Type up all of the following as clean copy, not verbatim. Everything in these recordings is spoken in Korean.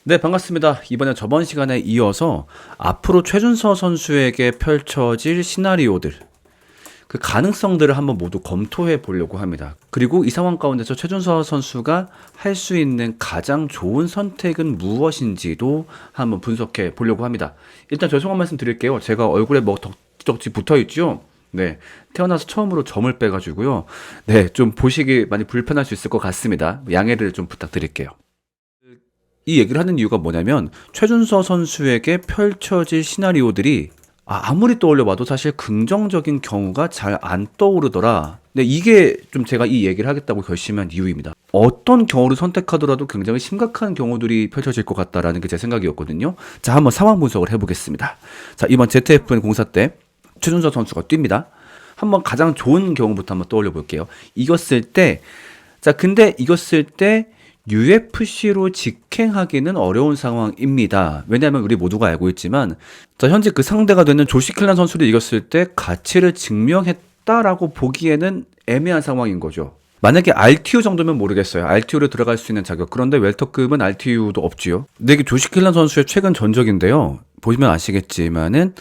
네, 반갑습니다. 이번에 저번 시간에 이어서 앞으로 최준서 선수에게 펼쳐질 시나리오들, 그 가능성들을 한번 모두 검토해 보려고 합니다. 그리고 이 상황 가운데서 최준서 선수가 할 수 있는 가장 좋은 선택은 무엇인지도 한번 분석해 보려고 합니다. 일단 죄송한 말씀 드릴게요. 제가 얼굴에 뭐 덕지덕지 붙어 있죠? 네, 태어나서 처음으로 점을 빼가지고요. 네, 좀 보시기 많이 불편할 수 있을 것 같습니다. 양해를 좀 부탁드릴게요. 이 얘기를 하는 이유가 뭐냐면 최준서 선수에게 펼쳐질 시나리오들이 아무리 떠올려봐도 사실 긍정적인 경우가 잘 안 떠오르더라. 근데 이게 좀 제가 이 얘기를 하겠다고 결심한 이유입니다. 어떤 경우를 선택하더라도 굉장히 심각한 경우들이 펼쳐질 것 같다라는 게 제 생각이었거든요. 자, 한번 상황 분석을 해보겠습니다. 자, 이번 ZFN 공사 때 최준서 선수가 뜁니다. 한번 가장 좋은 경우부터 한번 떠올려 볼게요. 이겼을 때, 자, 근데 이겼을 때 UFC로 직행하기는 어려운 상황입니다. 왜냐하면 우리 모두가 알고 있지만, 자, 현재 그 상대가 되는 조시 킬란 선수를 이겼을 때 가치를 증명했다라고 보기에는 애매한 상황인 거죠. 만약에 RTU 정도면 모르겠어요. RTU로 들어갈 수 있는 자격. 그런데 웰터급은 RTU도 없지요. 근데 이게 조시 킬란 선수의 최근 전적인데요. 보시면 아시겠지만은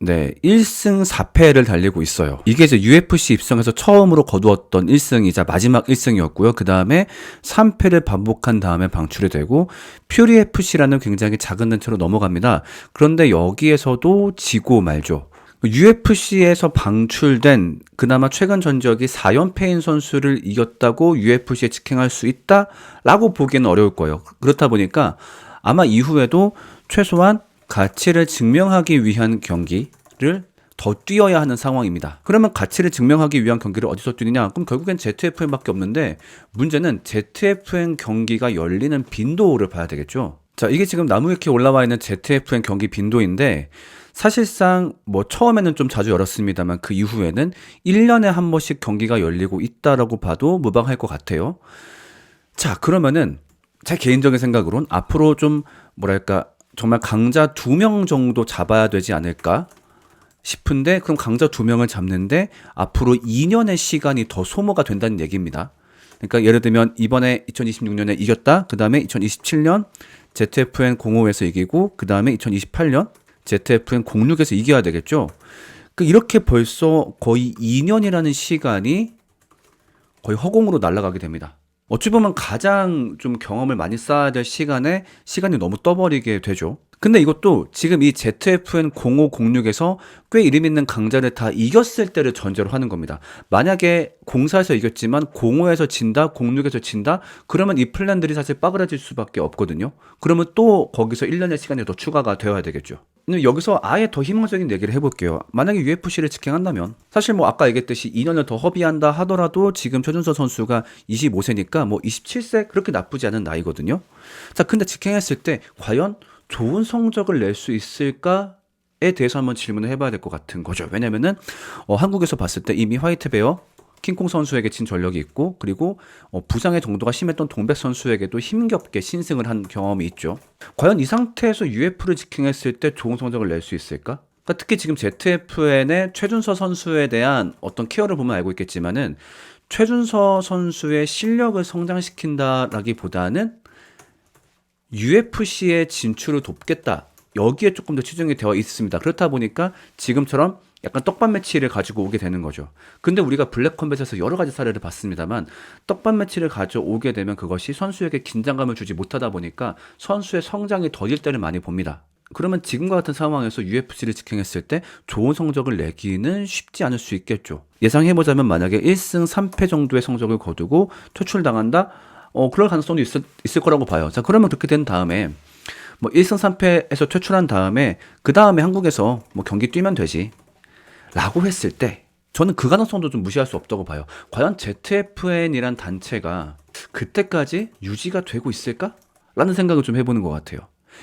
네, 1승 4패를 달리고 있어요. 이게 이제 UFC 입성해서 처음으로 거두었던 1승이자 마지막 1승이었고요. 그 다음에 3패를 반복한 다음에 방출이 되고 퓨리 FC라는 굉장히 작은 단체로 넘어갑니다. 그런데 여기에서도 지고 말죠. UFC에서 방출된 그나마 최근 전적이 4연패인 선수를 이겼다고 UFC에 직행할 수 있다라고 보기에는 어려울 거예요. 그렇다 보니까 아마 이후에도 최소한 가치를 증명하기 위한 경기를 더 뛰어야 하는 상황입니다. 그러면 가치를 증명하기 위한 경기를 어디서 뛰느냐? 그럼 결국엔 ZFN밖에 없는데 문제는 ZFN 경기가 열리는 빈도를 봐야 되겠죠. 자, 이게 지금 나무위키에 올라와 있는 ZFN 경기 빈도인데 사실상 뭐 처음에는 좀 자주 열었습니다만 그 이후에는 1년에 한 번씩 경기가 열리고 있다라고 봐도 무방할 것 같아요. 자, 그러면은 제 개인적인 생각으론 앞으로 좀 뭐랄까 정말 강자 2명 정도 잡아야 되지 않을까 싶은데, 그럼 강자 2명을 잡는데 앞으로 2년의 시간이 더 소모가 된다는 얘기입니다. 그러니까 예를 들면 이번에 2026년에 이겼다. 그 다음에 2027년 ZFN 05에서 이기고 그 다음에 2028년 ZFN 06에서 이겨야 되겠죠. 이렇게 벌써 거의 2년이라는 시간이 거의 허공으로 날아가게 됩니다. 어찌 보면 가장 좀 경험을 많이 쌓아야 될 시간이 너무 떠버리게 되죠. 근데 이것도 지금 이 ZFN 0506에서 꽤 이름 있는 강자를 다 이겼을 때를 전제로 하는 겁니다. 만약에 04에서 이겼지만 05에서 진다, 06에서 진다, 그러면 이 플랜들이 사실 빠그라질 수밖에 없거든요. 그러면 또 거기서 1년의 시간이 더 추가가 되어야 되겠죠. 근데 여기서 아예 더 희망적인 얘기를 해볼게요. 만약에 UFC를 직행한다면 사실 뭐 아까 얘기했듯이 2년을 더 허비한다 하더라도 지금 최준서 선수가 25세니까 뭐 27세 그렇게 나쁘지 않은 나이거든요. 자, 근데 직행했을 때 과연 좋은 성적을 낼 수 있을까에 대해서 한번 질문을 해봐야 될 것 같은 거죠. 왜냐면은 한국에서 봤을 때 이미 화이트베어 킹콩 선수에게 진 전력이 있고, 그리고 부상의 정도가 심했던 동백 선수에게도 힘겹게 신승을 한 경험이 있죠. 과연 이 상태에서 UF를 직행했을 때 좋은 성적을 낼 수 있을까? 그러니까 특히 지금 ZFN의 최준서 선수에 대한 어떤 케어를 보면 알고 있겠지만은 최준서 선수의 실력을 성장시킨다라기보다는 UFC의 진출을 돕겠다, 여기에 조금 더 치중이 되어 있습니다. 그렇다 보니까 지금처럼 약간 떡밥 매치를 가지고 오게 되는 거죠. 근데 우리가 블랙컴뱃에서 여러 가지 사례를 봤습니다만 떡밥 매치를 가져오게 되면 그것이 선수에게 긴장감을 주지 못하다 보니까 선수의 성장이 더딜 때를 많이 봅니다. 그러면 지금과 같은 상황에서 UFC를 직행했을 때 좋은 성적을 내기는 쉽지 않을 수 있겠죠. 예상해보자면 만약에 1승 3패 정도의 성적을 거두고 퇴출당한다? 그럴 가능성도 있을 거라고 봐요. 자, 그러면 그렇게 된 다음에 뭐 1승 3패에서 퇴출한 다음에 그 다음에 한국에서 뭐 경기 뛰면 되지 라고 했을 때 저는 그 가능성도 좀 무시할 수 없다고 봐요. 과연 ZFN이란 단체가 그때까지 유지가 되고 있을까? 라는 생각을 좀 해보는 것 같아요.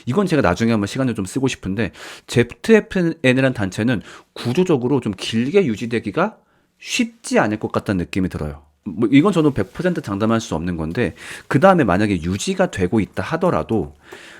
이건 제가 나중에 한번 시간을 좀 쓰고 싶은데 ZFN이란 단체는 구조적으로 좀 길게 유지되기가 쉽지 않을 것 같다는 느낌이 들어요. 뭐 이건 저는 100% 장담할 수 없는 건데, 그 다음에 만약에 유지가 되고 있다 하더라도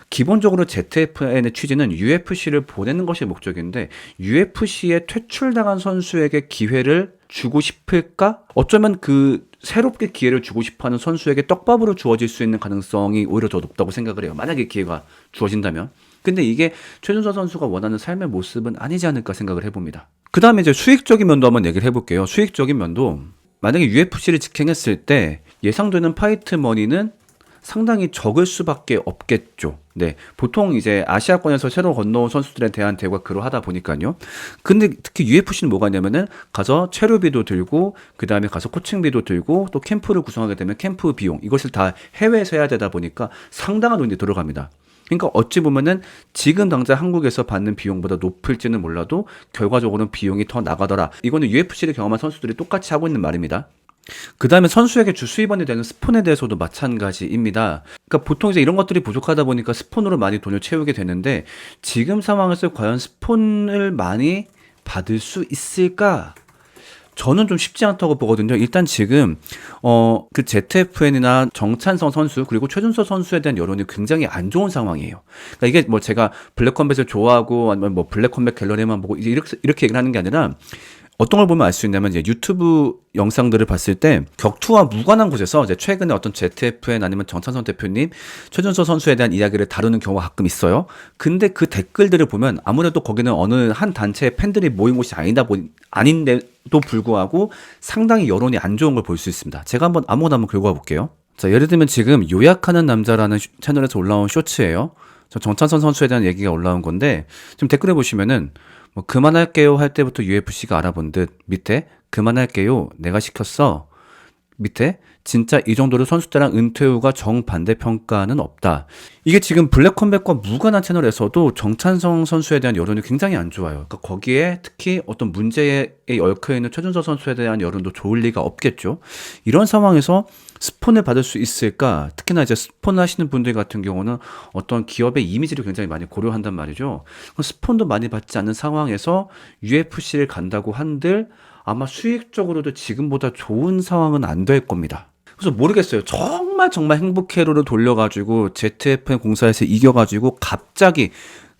기본적으로 ZFN의 취지는 UFC를 보내는 것이 목적인데 UFC에 퇴출당한 선수에게 기회를 주고 싶을까? 어쩌면 그 새롭게 기회를 주고 싶어하는 선수에게 떡밥으로 주어질 수 있는 가능성이 오히려 더 높다고 생각을 해요. 만약에 기회가 주어진다면. 근데 이게 최준서 선수가 원하는 삶의 모습은 아니지 않을까 생각을 해봅니다. 그 다음에 이제 수익적인 면도 한번 얘기를 해볼게요. 수익적인 면도 만약에 UFC를 직행했을 때 예상되는 파이트 머니는 상당히 적을 수밖에 없겠죠. 네. 보통 이제 아시아권에서 새로 건너온 선수들에 대한 대우가 그러하다 보니까요. 근데 특히 UFC는 뭐가 있냐면은 가서 체류비도 들고, 그 다음에 가서 코칭비도 들고, 또 캠프를 구성하게 되면 캠프 비용, 이것을 다 해외에서 해야 되다 보니까 상당한 돈이 들어갑니다. 그러니까 어찌 보면은 지금 당장 한국에서 받는 비용보다 높을지는 몰라도 결과적으로는 비용이 더 나가더라. 이거는 UFC를 경험한 선수들이 똑같이 하고 있는 말입니다. 그 다음에 선수에게 주 수입원이 되는 스폰에 대해서도 마찬가지입니다. 그러니까 보통 이제 이런 것들이 부족하다 보니까 스폰으로 많이 돈을 채우게 되는데 지금 상황에서 과연 스폰을 많이 받을 수 있을까? 저는 좀 쉽지 않다고 보거든요. 일단 지금 그 ZFN이나 정찬성 선수 그리고 최준서 선수에 대한 여론이 굉장히 안 좋은 상황이에요. 그러니까 이게 뭐 제가 블랙컴뱃을 좋아하고 아니면 뭐 블랙컴뱃 갤러리만 보고 이렇게 얘기를 하는 게 아니라 어떤 걸 보면 알 수 있냐면 이제 유튜브 영상들을 봤을 때 격투와 무관한 곳에서 이제 최근에 어떤 ZFN 아니면 정찬성 대표님, 최준서 선수에 대한 이야기를 다루는 경우가 가끔 있어요. 근데 그 댓글들을 보면 아무래도 거기는 어느 한 단체의 팬들이 모인 곳이 아닌데도 불구하고 상당히 여론이 안 좋은 걸 볼 수 있습니다. 제가 아무거나 한번 긁어 볼게요. 자, 예를 들면 지금 요약하는 남자라는 채널에서 올라온 쇼츠예요. 정찬성 선수에 대한 얘기가 올라온 건데 지금 댓글에 보시면은 뭐 그만할게요 할 때부터 UFC가 알아본 듯 밑에 그만할게요 내가 시켰어 밑에 진짜 이 정도로 선수 때랑 은퇴 후가 정반대 평가는 없다. 이게 지금 블랙컴뱃과 무관한 채널에서도 정찬성 선수에 대한 여론이 굉장히 안 좋아요. 그러니까 거기에 특히 어떤 문제에 얽혀 있는 최준서 선수에 대한 여론도 좋을 리가 없겠죠. 이런 상황에서 스폰을 받을 수 있을까? 특히나 이제 스폰 하시는 분들 같은 경우는 어떤 기업의 이미지를 굉장히 많이 고려한단 말이죠. 스폰도 많이 받지 않는 상황에서 UFC를 간다고 한들 아마 수익적으로도 지금보다 좋은 상황은 안 될 겁니다. 그래서 모르겠어요. 정말 행복회로를 돌려가지고 ZFN 공사에서 이겨가지고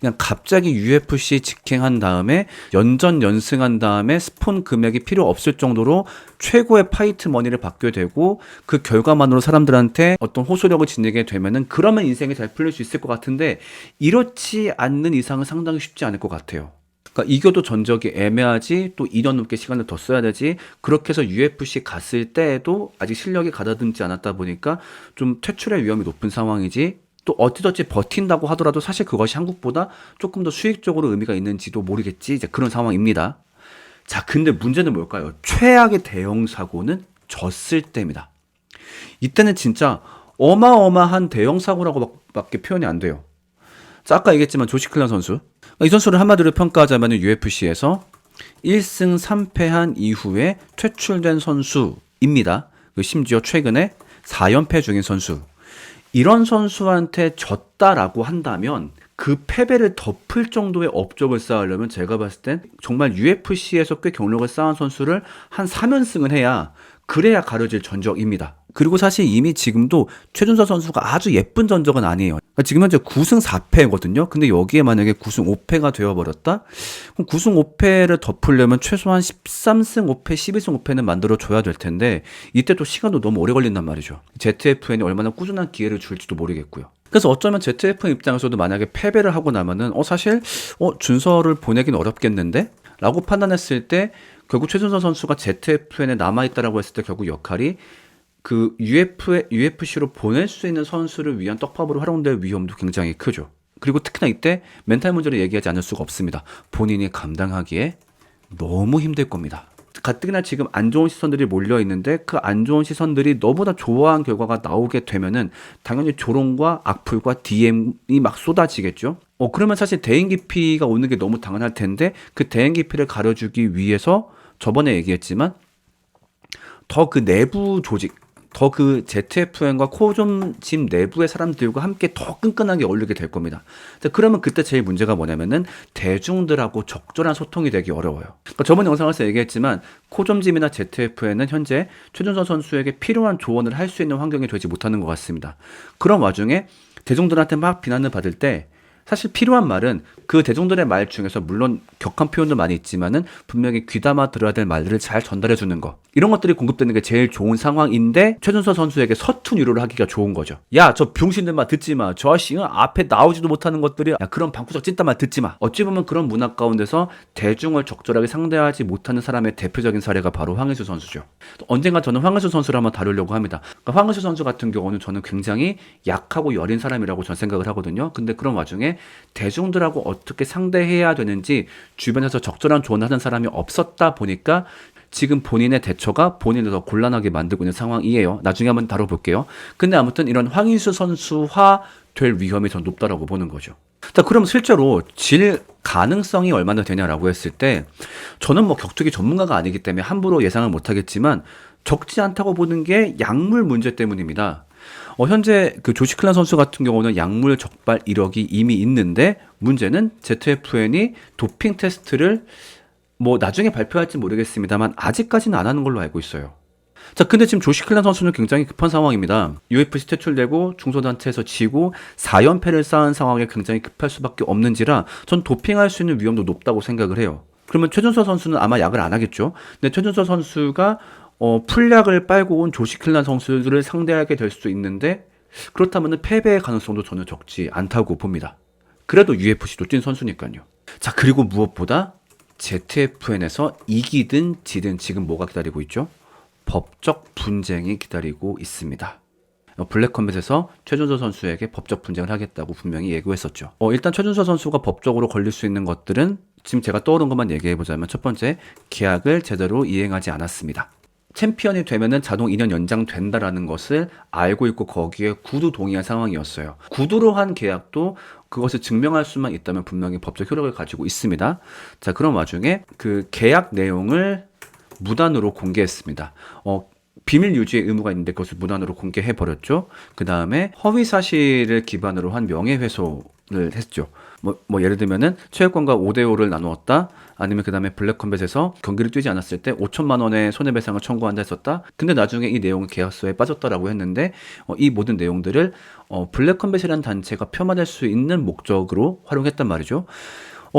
그냥 갑자기 UFC 직행한 다음에 연승한 다음에 스폰 금액이 필요 없을 정도로 최고의 파이트 머니를 받게 되고 그 결과만으로 사람들한테 어떤 호소력을 지니게 되면은 그러면 인생이 잘 풀릴 수 있을 것 같은데 이렇지 않는 이상은 상당히 쉽지 않을 것 같아요. 그러니까 이겨도 전적이 애매하지 또 2년 넘게 시간을 더 써야 되지 그렇게 해서 UFC 갔을 때에도 아직 실력이 가다듬지 않았다 보니까 좀 퇴출의 위험이 높은 상황이지 또 어찌저찌 버틴다고 하더라도 사실 그것이 한국보다 조금 더 수익적으로 의미가 있는지도 모르겠지 이제 그런 상황입니다. 자, 근데 문제는 뭘까요? 최악의 대형 사고는 졌을 때입니다. 이때는 진짜 어마어마한 대형 사고라고 밖에 표현이 안 돼요. 자, 아까 얘기했지만 조시 클란 선수 이 선수를 한마디로 평가하자면 UFC에서 1승 3패한 이후에 퇴출된 선수입니다. 심지어 최근에 4연패 중인 선수. 이런 선수한테 졌다라고 한다면 그 패배를 덮을 정도의 업적을 쌓으려면 제가 봤을 땐 정말 UFC에서 꽤 경력을 쌓은 선수를 한 3연승을 해야 그래야 가려질 전적입니다. 그리고 사실 이미 지금도 최준서 선수가 아주 예쁜 전적은 아니에요. 그러니까 지금 현재 9승 4패거든요. 근데 여기에 만약에 9승 5패가 되어버렸다? 그럼 9승 5패를 덮으려면 최소한 13승 5패, 11승 5패는 만들어줘야 될 텐데 이때 또 시간도 너무 오래 걸린단 말이죠. ZFN이 얼마나 꾸준한 기회를 줄지도 모르겠고요. 그래서 어쩌면 ZFN 입장에서도 만약에 패배를 하고 나면은 사실 준서를 보내긴 어렵겠는데? 라고 판단했을 때 결국 최준서 선수가 ZFN에 남아있다라고 했을 때 결국 역할이 그 UFC로 보낼 수 있는 선수를 위한 떡밥으로 활용될 위험도 굉장히 크죠. 그리고 특히나 이때 멘탈 문제를 얘기하지 않을 수가 없습니다. 본인이 감당하기에 너무 힘들 겁니다. 가뜩이나 지금 안 좋은 시선들이 몰려 있는데 그 안 좋은 시선들이 너보다 좋아한 결과가 나오게 되면은 당연히 조롱과 악플과 DM이 막 쏟아지겠죠. 그러면 사실 대인 기피가 오는 게 너무 당연할 텐데 그 대인 기피를 가려주기 위해서 저번에 얘기했지만 더 그 내부 조직 더 그 ZFN과 코좀짐 내부의 사람들과 함께 더 끈끈하게 어울리게 될 겁니다. 그러면 그때 제일 문제가 뭐냐면은 대중들하고 적절한 소통이 되기 어려워요. 그러니까 저번 영상에서 얘기했지만 코좀짐이나 ZFN은 현재 최준서 선수에게 필요한 조언을 할 수 있는 환경이 되지 못하는 것 같습니다. 그런 와중에 대중들한테 막 비난을 받을 때 사실 필요한 말은 그 대중들의 말 중에서 물론 격한 표현도 많이 있지만은 분명히 귀담아 들어야 될 말들을 잘 전달해 주는 거. 이런 것들이 공급되는 게 제일 좋은 상황인데 최준서 선수에게 서툰 위로를 하기가 좋은 거죠. 야, 저 병신들 말 듣지 마. 저 아저씨는 앞에 나오지도 못하는 것들이 야, 그런 방구석 찐따 말 듣지 마. 어찌 보면 그런 문화 가운데서 대중을 적절하게 상대하지 못하는 사람의 대표적인 사례가 바로 황의조 선수죠. 언젠가 저는 황의조 선수를 한번 다루려고 합니다. 그러니까 황의조 선수 같은 경우는 저는 굉장히 약하고 여린 사람이라고 저는 생각을 하거든요. 근데 그런 와중에 대중들하고 어떻게 상대해야 되는지 주변에서 적절한 조언을 하는 사람이 없었다 보니까 지금 본인의 대처가 본인을 더 곤란하게 만들고 있는 상황이에요. 나중에 한번 다뤄볼게요. 근데 아무튼 이런 황의조 선수화 될 위험이 더 높다라고 보는 거죠. 자, 그럼 실제로 질 가능성이 얼마나 되냐라고 했을 때 저는 뭐 격투기 전문가가 아니기 때문에 함부로 예상을 못하겠지만 적지 않다고 보는 게 약물 문제 때문입니다. 현재 그 조시 클란 선수 같은 경우는 약물 적발 이력이 이미 있는데 문제는 ZFN이 도핑 테스트를 뭐 나중에 발표할지 모르겠습니다만 아직까지는 안 하는 걸로 알고 있어요. 자, 근데 지금 조시 클란 선수는 굉장히 급한 상황입니다. UFC 퇴출되고 중소단체에서 지고 4연패를 쌓은 상황에 굉장히 급할 수밖에 없는지라 전 도핑할 수 있는 위험도 높다고 생각을 해요. 그러면 최준서 선수는 아마 약을 안 하겠죠. 근데 최준서 선수가 풀약을 빨고 온 조시 클란 선수들을 상대하게 될 수도 있는데 그렇다면 패배의 가능성도 전혀 적지 않다고 봅니다. 그래도 UFC도 뛴 선수니까요. 자, 그리고 무엇보다 ZFN에서 이기든 지든 지금 뭐가 기다리고 있죠? 법적 분쟁이 기다리고 있습니다. 블랙컴뱃에서 최준서 선수에게 법적 분쟁을 하겠다고 분명히 예고했었죠. 일단 최준서 선수가 법적으로 걸릴 수 있는 것들은 지금 제가 떠오른 것만 얘기해보자면 첫 번째, 계약을 제대로 이행하지 않았습니다. 챔피언이 되면은 자동 2년 연장된다라는 것을 알고 있고 거기에 구두 동의한 상황이었어요. 구두로 한 계약도 그것을 증명할 수만 있다면 분명히 법적 효력을 가지고 있습니다. 자, 그런 와중에 그 계약 내용을 무단으로 공개했습니다. 비밀 유지의 의무가 있는데 그것을 무단으로 공개해버렸죠. 그 다음에 허위 사실을 기반으로 한 명예훼손을 했죠. 뭐 예를 들면은 체육관과 5대5를 나누었다. 아니면 그 다음에 블랙컴뱃에서 경기를 뛰지 않았을 때 5천만 원의 손해배상을 청구한다 했었다. 근데 나중에 이 내용은 계약서에 빠졌다라고 했는데 이 모든 내용들을 블랙컴뱃이라는 단체가 폄하될 수 있는 목적으로 활용했단 말이죠.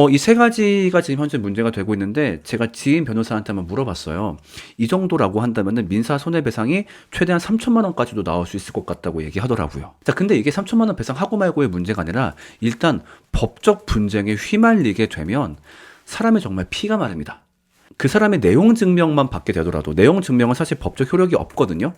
이 세 가지가 지금 현재 문제가 되고 있는데 제가 지인 변호사한테 한번 물어봤어요. 이 정도라고 한다면 민사 손해배상이 최대한 3천만 원까지도 나올 수 있을 것 같다고 얘기하더라고요. 자, 근데 이게 3천만 원 배상하고 말고의 문제가 아니라 일단 법적 분쟁에 휘말리게 되면 사람이 정말 피가 마릅니다. 그 사람의 내용 증명만 받게 되더라도 내용 증명은 사실 법적 효력이 없거든요.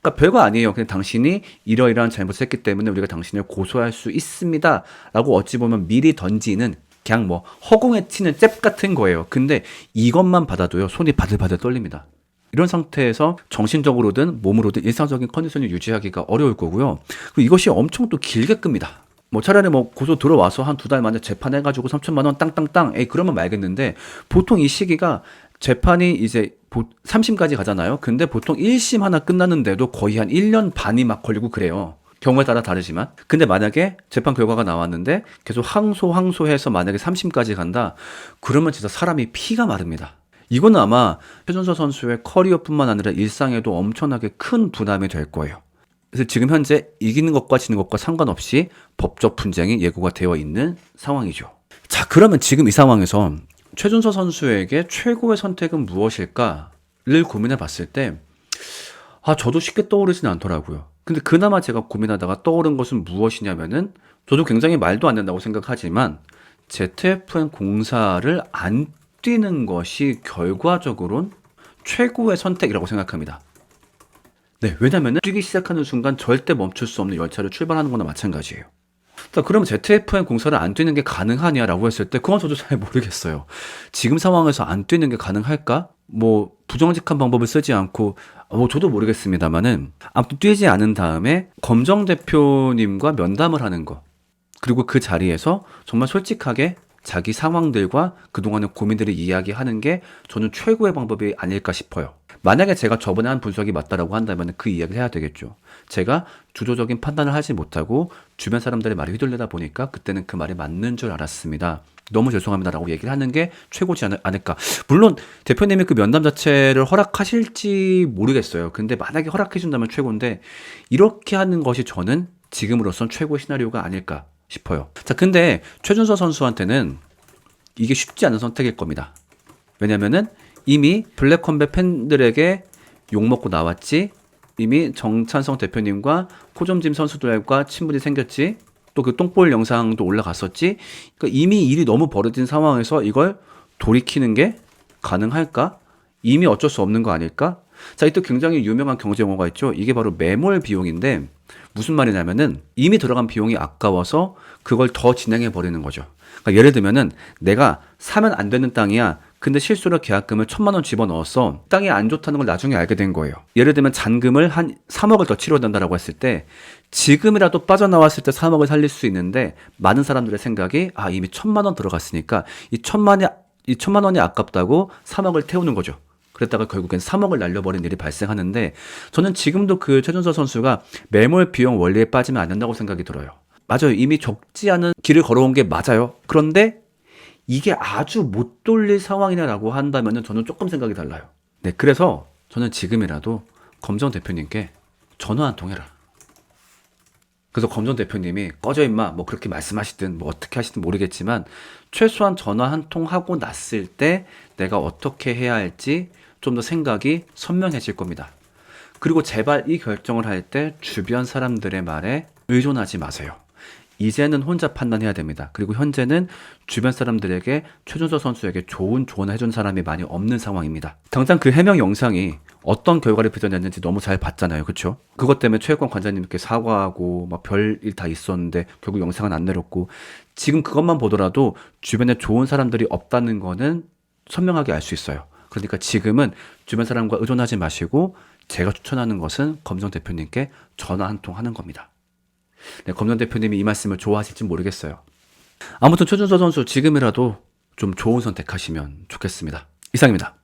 그러니까 별거 아니에요. 그냥 당신이 이러이러한 잘못을 했기 때문에 우리가 당신을 고소할 수 있습니다. 라고 어찌 보면 미리 던지는 그냥 뭐 허공에 치는 잽 같은 거예요. 근데 이것만 받아도요 손이 바들바들 떨립니다. 이런 상태에서 정신적으로든 몸으로든 일상적인 컨디션을 유지하기가 어려울 거고요. 그리고 이것이 엄청 또 길게 끕니다. 뭐 차라리 뭐 고소 들어와서 한 2달 만에 재판해가지고 3천만 원 땅땅땅 그러면 말겠는데 보통 이 시기가 재판이 이제 3심까지 가잖아요. 근데 보통 1심 하나 끝났는데도 거의 한 1년 반이 막 걸리고 그래요. 경우에 따라 다르지만. 근데 만약에 재판 결과가 나왔는데 계속 항소해서 만약에 3심까지 간다. 그러면 진짜 사람이 피가 마릅니다. 이거는 아마 최준서 선수의 커리어뿐만 아니라 일상에도 엄청나게 큰 부담이 될 거예요. 그래서 지금 현재 이기는 것과 지는 것과 상관없이 법적 분쟁이 예고가 되어 있는 상황이죠. 자, 그러면 지금 이 상황에서 최준서 선수에게 최고의 선택은 무엇일까를 고민해 봤을 때 저도 쉽게 떠오르진 않더라고요. 근데 그나마 제가 고민하다가 떠오른 것은 무엇이냐면은 저도 굉장히 말도 안 된다고 생각하지만 ZFN 공사를 안 뛰는 것이 결과적으로는 최고의 선택이라고 생각합니다. 네, 왜냐면은 뛰기 시작하는 순간 절대 멈출 수 없는 열차를 출발하는 거나 마찬가지예요. 자, 그럼 ZFN 공사를 안 뛰는 게 가능하냐라고 했을 때 그건 저도 잘 모르겠어요. 지금 상황에서 안 뛰는 게 가능할까? 뭐 부정직한 방법을 쓰지 않고 저도 모르겠습니다만은 아무튼 뛰지 않은 다음에 검정 대표님과 면담을 하는 거, 그리고 그 자리에서 정말 솔직하게 자기 상황들과 그동안의 고민들을 이야기하는 게 저는 최고의 방법이 아닐까 싶어요. 만약에 제가 저번에 한 분석이 맞다라고 한다면 그 이야기를 해야 되겠죠. 제가 주도적인 판단을 하지 못하고 주변 사람들의 말에 휘둘리다 보니까 그때는 그 말이 맞는 줄 알았습니다. 너무 죄송합니다라고 얘기를 하는 게 최고지 않을까. 물론 대표님이 그 면담 자체를 허락하실지 모르겠어요. 근데 만약에 허락해준다면 최고인데 이렇게 하는 것이 저는 지금으로선 최고의 시나리오가 아닐까 싶어요. 자, 근데 최준서 선수한테는 이게 쉽지 않은 선택일 겁니다. 왜냐면은 이미 블랙컴뱃 팬들에게 욕먹고 나왔지, 이미 정찬성 대표님과 코점짐 선수들과 친분이 생겼지, 또 그 똥볼 영상도 올라갔었지. 그러니까 이미 일이 너무 벌어진 상황에서 이걸 돌이키는 게 가능할까? 이미 어쩔 수 없는 거 아닐까? 자, 이또 굉장히 유명한 경제 용어가 있죠. 이게 바로 매몰 비용인데, 무슨 말이냐면은 이미 들어간 비용이 아까워서 그걸 더 진행해 버리는 거죠. 그러니까 예를 들면은 내가 사면 안 되는 땅이야. 근데 실수로 계약금을 1,000만 원 집어넣었어. 땅이 안 좋다는 걸 나중에 알게 된 거예요. 예를 들면 잔금을 한 3억을 더 치러야 된다라고 했을 때, 지금이라도 빠져나왔을 때 3억을 살릴 수 있는데, 많은 사람들의 생각이 이미 1,000만 원 들어갔으니까 이 1,000만 원이 아깝다고 3억을 태우는 거죠. 그랬다가 결국엔 3억을 날려버린 일이 발생하는데, 저는 지금도 그 최준서 선수가 매몰 비용 원리에 빠지면 안 된다고 생각이 들어요. 맞아요. 이미 적지 않은 길을 걸어온 게 맞아요. 그런데 이게 아주 못 돌릴 상황이냐라고 한다면 저는 조금 생각이 달라요. 네, 그래서 저는 지금이라도 검정 대표님께 전화 한 통 해라. 그래서 검정 대표님이 꺼져 임마 뭐 그렇게 말씀하시든 뭐 어떻게 하시든 모르겠지만, 최소한 전화 한 통 하고 났을 때 내가 어떻게 해야 할지 좀 더 생각이 선명해질 겁니다. 그리고 제발 이 결정을 할 때 주변 사람들의 말에 의존하지 마세요. 이제는 혼자 판단해야 됩니다. 그리고 현재는 주변 사람들에게 최준서 선수에게 좋은 조언을 해준 사람이 많이 없는 상황입니다. 당장 그 해명 영상이 어떤 결과를 빚어냈는지 너무 잘 봤잖아요. 그렇죠? 그것 때문에 최혜권 관장님께 사과하고 막 별일 다 있었는데 결국 영상은 안 내렸고, 지금 그것만 보더라도 주변에 좋은 사람들이 없다는 거는 선명하게 알 수 있어요. 그러니까 지금은 주변 사람과 의존하지 마시고 제가 추천하는 것은 검정 대표님께 전화 한 통 하는 겁니다. 네, 검정 대표님이 이 말씀을 좋아하실지 모르겠어요. 아무튼 최준서 선수 지금이라도 좀 좋은 선택하시면 좋겠습니다. 이상입니다.